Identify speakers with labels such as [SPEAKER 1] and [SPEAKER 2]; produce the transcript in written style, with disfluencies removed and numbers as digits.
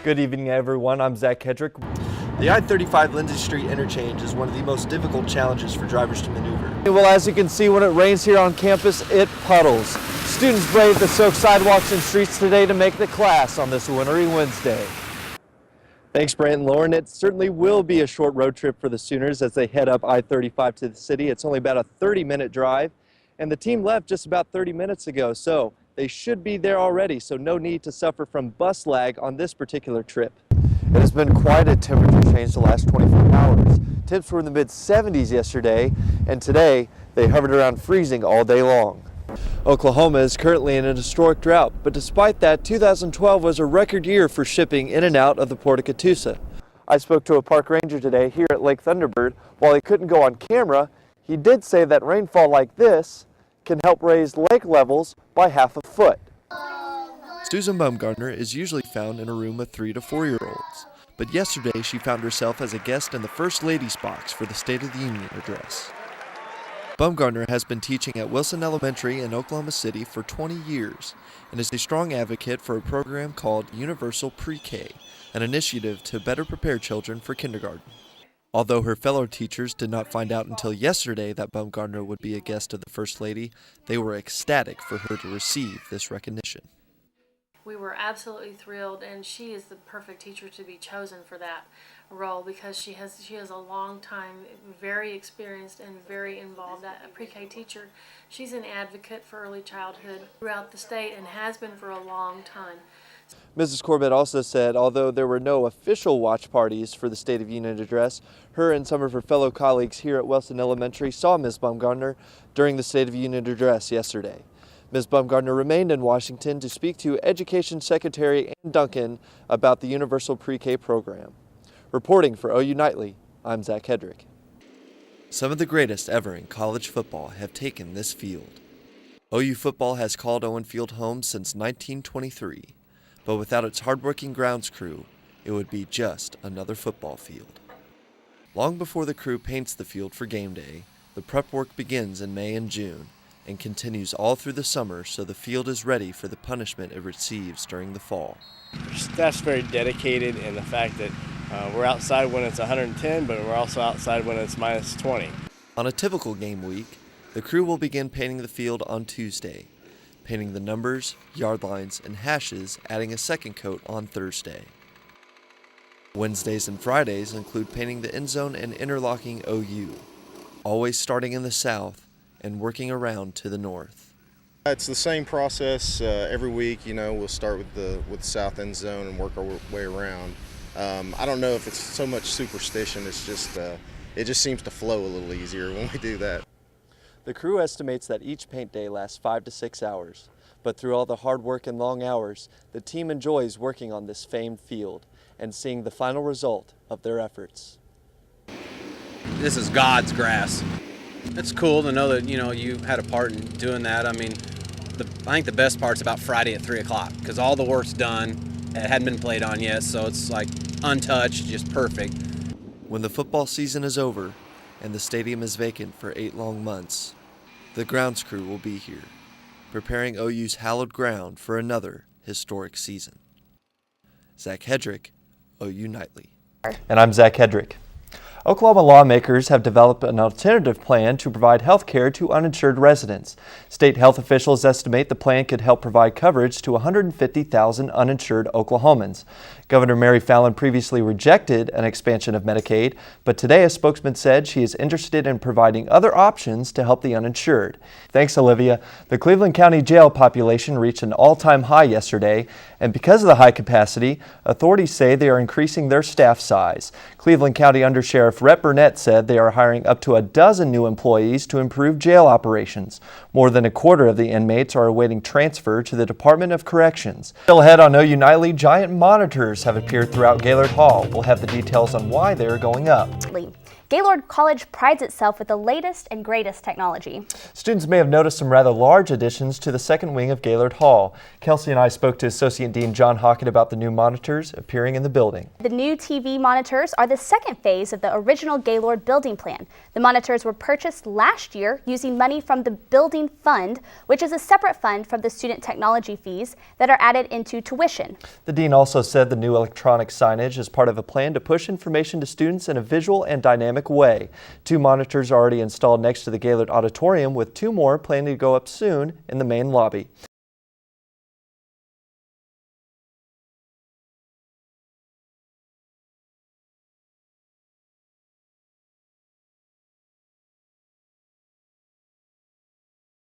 [SPEAKER 1] Good evening, everyone. I'm Zack Hedrick.
[SPEAKER 2] The I-35 Lindsay Street interchange is one of the most difficult challenges for drivers to maneuver.
[SPEAKER 1] Well, as you can see, when it rains here on campus, it puddles. Students brave the soaked sidewalks and streets today to make the class on this wintry Wednesday. Thanks, Brant and Lauren. It certainly will be a short road trip for the Sooners as they head up I-35 to the city. It's only about a 30-minute drive, and the team left just about 30 minutes ago, so they should be there already, so no need to suffer from bus lag on this particular trip. It has been quite a temperature change the last 24 hours. Temps were in the mid-70s yesterday, and today they hovered around freezing all day long. Oklahoma is currently in a historic drought, but despite that, 2012 was a record year for shipping in and out of the Port of Catoosa. I spoke to a park ranger today here at Lake Thunderbird. While he couldn't go on camera, he did say that rainfall like this can help raise lake levels by half a foot.
[SPEAKER 2] Susan Baumgartner is usually found in a room of 3 to 4-year-olds, but yesterday she found herself as a guest in the First Lady's box for the State of the Union address. Baumgartner has been teaching at Wilson Elementary in Oklahoma City for 20 years and is a strong advocate for a program called Universal Pre-K, an initiative to better prepare children for kindergarten. Although her fellow teachers did not find out until yesterday that Baumgartner would be a guest of the First Lady, they were ecstatic for her to receive this recognition.
[SPEAKER 3] We were absolutely thrilled, and she is the perfect teacher to be chosen for that role because she has a long time, very experienced and very involved a pre-K teacher. She's an advocate for early childhood throughout the state and has been for a long time.
[SPEAKER 1] Mrs. Corbett also said although there were no official watch parties for the State of Union address, her and some of her fellow colleagues here at Wilson Elementary saw Ms. Baumgartner during the State of Union address yesterday. Ms. Baumgartner remained in Washington to speak to Education Secretary Ann Duncan about the Universal Pre-K program. Reporting for OU Nightly, I'm Zack Hedrick.
[SPEAKER 2] Some of the greatest ever in college football have taken this field. OU football has called Owen Field home since 1923, but without its hardworking grounds crew, it would be just another football field. Long before the crew paints the field for game day, the prep work begins in May and June, and continues all through the summer so the field is ready for the punishment it receives during the fall.
[SPEAKER 4] Staff's very dedicated in the fact that we're outside when it's 110, but we're also outside when it's minus 20.
[SPEAKER 2] On a typical game week, the crew will begin painting the field on Tuesday, painting the numbers, yard lines, and hashes, adding a second coat on Thursday. Wednesdays and Fridays include painting the end zone and interlocking OU, always starting in the south and working around to the north.
[SPEAKER 5] It's the same process every week. We'll start with the south end zone and work our way around. I don't know if it's so much superstition. It's just it just seems to flow a little easier when we do that.
[SPEAKER 1] The crew estimates that each paint day lasts 5 to 6 hours, but through all the hard work and long hours, the team enjoys working on this famed field and seeing the final result of their efforts.
[SPEAKER 6] This is God's grass. It's cool to know that you had a part in doing that. I mean, I think the best part's about Friday at 3 o'clock because all the work's done. It hadn't been played on yet, so it's like untouched, just perfect.
[SPEAKER 2] When the football season is over and the stadium is vacant for 8 long months, the grounds crew will be here, preparing OU's hallowed ground for another historic season. Zack Hedrick, OU Nightly.
[SPEAKER 1] And I'm Zack Hedrick. Oklahoma lawmakers have developed an alternative plan to provide health care to uninsured residents. State health officials estimate the plan could help provide coverage to 150,000 uninsured Oklahomans. Governor Mary Fallin previously rejected an expansion of Medicaid, but today a spokesman said she is interested in providing other options to help the uninsured. Thanks, Olivia. The Cleveland County jail population reached an all-time high yesterday, and because of the high capacity, authorities say they are increasing their staff size. Cleveland County Undersheriff Rhett Burnett said they are hiring up to a dozen new employees to improve jail operations. More than a quarter of the inmates are awaiting transfer to the Department of Corrections. Still ahead on OU Nightly, giant monitors have appeared throughout Gaylord Hall. We'll have the details on why they are going up.
[SPEAKER 7] Gaylord College prides itself with the latest and greatest technology.
[SPEAKER 1] Students may have noticed some rather large additions to the second wing of Gaylord Hall. Kelsey and I spoke to Associate Dean John Hockett about the new monitors appearing in the building.
[SPEAKER 7] The new TV monitors are the second phase of the original Gaylord building plan. The monitors were purchased last year using money from the Building Fund, which is a separate fund from the student technology fees that are added into tuition.
[SPEAKER 1] The dean also said the new electronic signage is part of a plan to push information to students in a visual and dynamic way. 2 monitors are already installed next to the Gaylord Auditorium, with 2 more planning to go up soon in the main lobby.